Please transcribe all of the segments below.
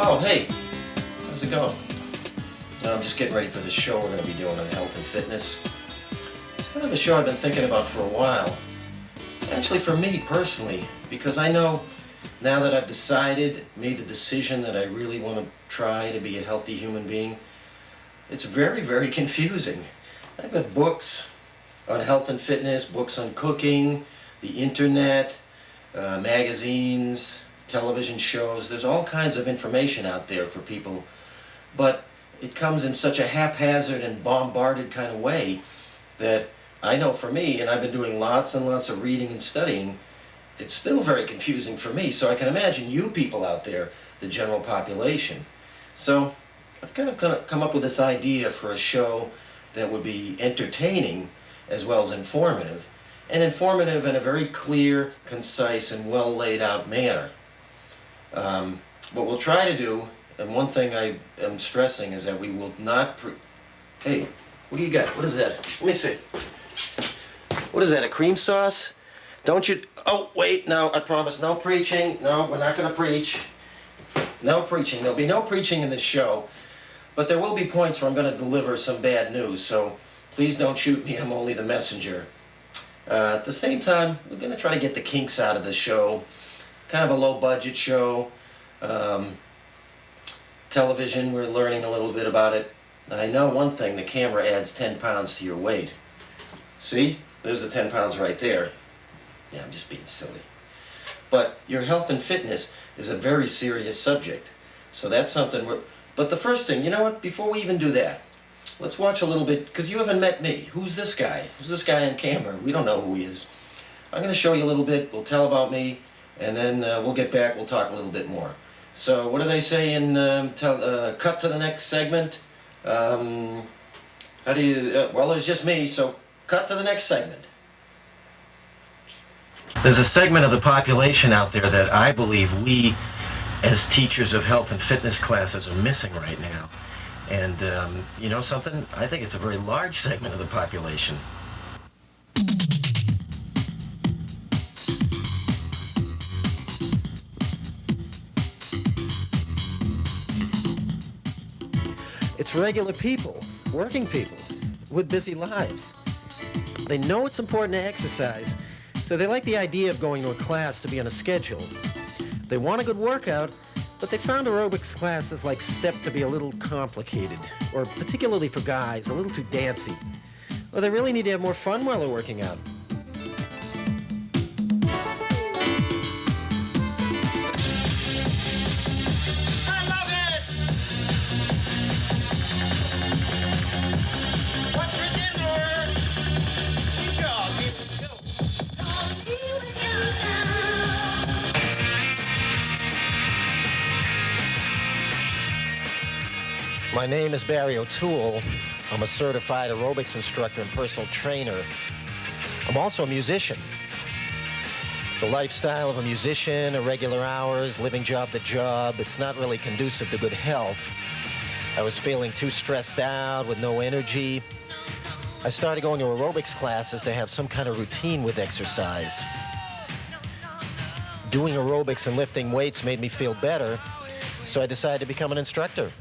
Oh, hey, how's it going? I'm just getting ready for the show we're going to be doing on health and fitness. It's kind of a show I've been thinking about for a while. Actually, for me personally, because I know now that I've made the decision that I really want to try to be a healthy human being, it's very, very confusing. I've got books on health and fitness, books on cooking, the internet, magazines, television shows. There's all kinds of information out there for people, but it comes in such a haphazard and bombarded kind of way that I know for me, and I've been doing lots and lots of reading and studying, it's still very confusing for me. So I can imagine you people out there, the general population. So I've kind of come up with this idea for a show that would be entertaining as well as informative, and informative in a very clear, concise, and well laid out manner. What we'll try to do, and one thing I am stressing, is that we will not Hey, what do you got? What is that? Let me see. What is that, a cream sauce? Don't you... Oh, wait, no, I promise, no preaching. No, we're not going to preach. No preaching. There'll be no preaching in this show, but there will be points where I'm going to deliver some bad news, so please don't shoot me. I'm only the messenger. At the same time, we're going to try to get the kinks out of the show. Kind of a low-budget show. Television, we're learning a little bit about it. I know one thing, the camera adds 10 pounds to your weight. See? There's the 10 pounds right there. Yeah, I'm just being silly. But your health and fitness is a very serious subject. So that's something But the first thing, you know what? Before we even do that, let's watch a little bit, because you haven't met me. Who's this guy? Who's this guy on camera? We don't know who he is. I'm going to show you a little bit. We'll tell about me, and then we'll get back. We'll talk a little bit more. So what do they say in cut to the next segment? How do you... well, it's just me, so cut to the next segment. There's a segment of the population out there that I believe we, as teachers of health and fitness classes, are missing right now. And you know something? I think it's a very large segment of the population. It's regular people, working people, with busy lives. They know it's important to exercise, so they like the idea of going to a class to be on a schedule. They want a good workout, but they found aerobics classes like STEP to be a little complicated, or particularly for guys, a little too dancey. Or they really need to have more fun while they're working out. My name is Barry O'Toole. I'm a certified aerobics instructor and personal trainer. I'm also a musician. The lifestyle of a musician, irregular hours, living job to job, it's not really conducive to good health. I was feeling too stressed out with no energy. I started going to aerobics classes to have some kind of routine with exercise. Doing aerobics and lifting weights made me feel better, so I decided to become an instructor.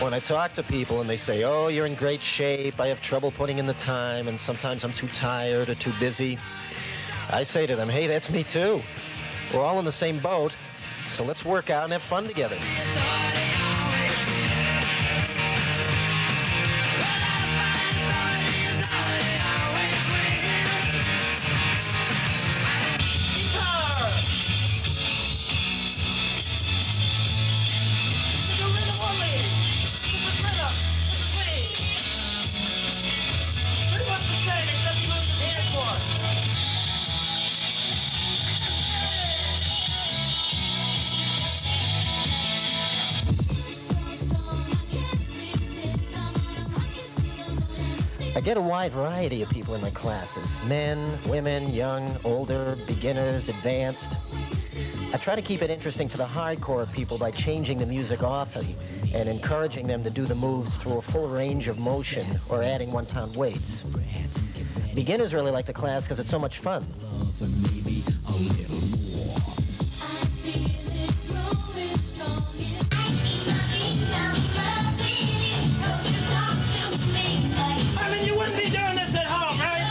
When I talk to people and they say, oh, you're in great shape, I have trouble putting in the time, and sometimes I'm too tired or too busy, I say to them, hey, that's me too. We're all in the same boat, so let's work out and have fun together. I get a wide variety of people in my classes. Men, women, young, older, beginners, advanced. I try to keep it interesting for the hardcore people by changing the music often and encouraging them to do the moves through a full range of motion or adding one-time weights. Beginners really like the class because it's so much fun. I mean, you wouldn't be doing this at home, right?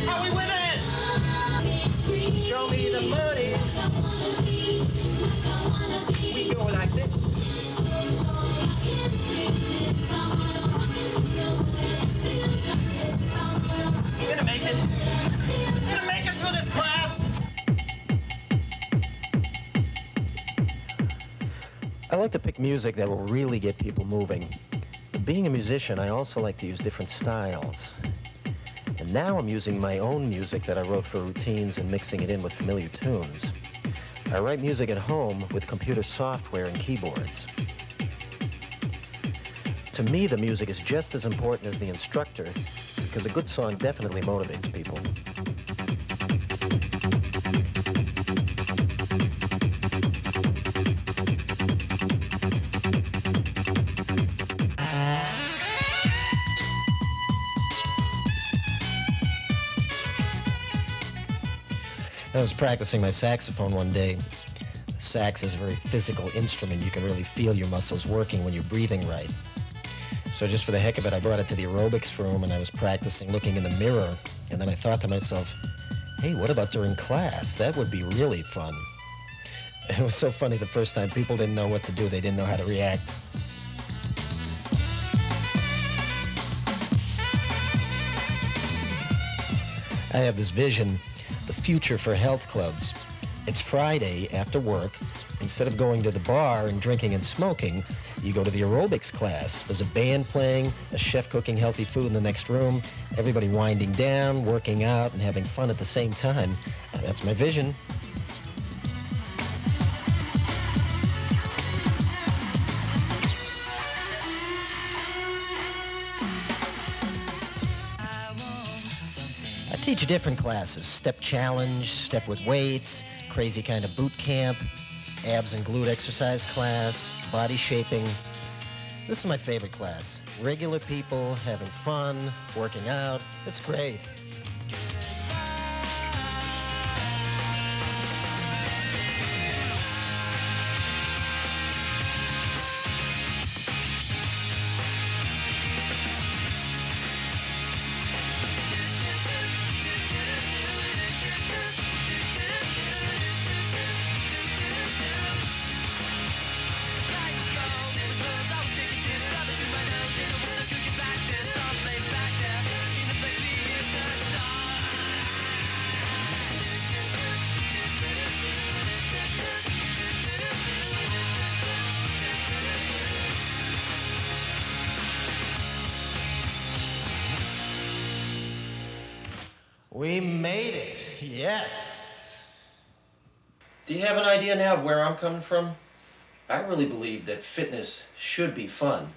Are we with it? Show me the money. We go like this. You're gonna make it. You're gonna make it through this class. I like to pick music that will really get people moving. Being a musician, I also like to use different styles. And now I'm using my own music that I wrote for routines and mixing it in with familiar tunes. I write music at home with computer software and keyboards. To me, the music is just as important as the instructor, because a good song definitely motivates people. I was practicing my saxophone one day. The sax is a very physical instrument. You can really feel your muscles working when you're breathing right. So just for the heck of it, I brought it to the aerobics room and I was practicing looking in the mirror. And then I thought to myself, hey, what about during class? That would be really fun. It was so funny the first time. People didn't know what to do. They didn't know how to react. I have this vision, the future for health clubs. It's Friday after work. Instead of going to the bar and drinking and smoking, you go to the aerobics class. There's a band playing, a chef cooking healthy food in the next room, everybody winding down, working out, and having fun at the same time. That's my vision. I teach different classes: step challenge, step with weights, crazy kind of boot camp, abs and glute exercise class, body shaping. This is my favorite class. Regular people having fun, working out. It's great. We made it, yes. Do you have an idea now of where I'm coming from? I really believe that fitness should be fun.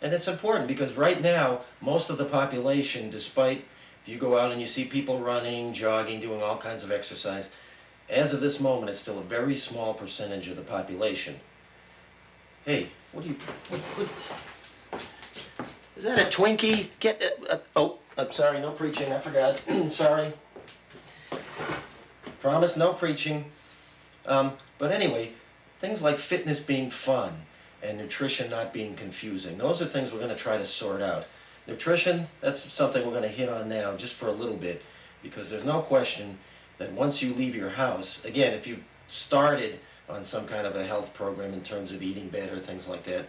And it's important because right now, most of the population, despite if you go out and you see people running, jogging, doing all kinds of exercise, as of this moment, it's still a very small percentage of the population. Hey, what do you... What, is that a Twinkie? Get... I'm sorry, no preaching, I forgot. Sorry. Promise, no preaching. But anyway, things like fitness being fun and nutrition not being confusing, those are things we're going to try to sort out. Nutrition, that's something we're going to hit on now just for a little bit, because there's no question that once you leave your house, again, if you've started on some kind of a health program in terms of eating better, things like that,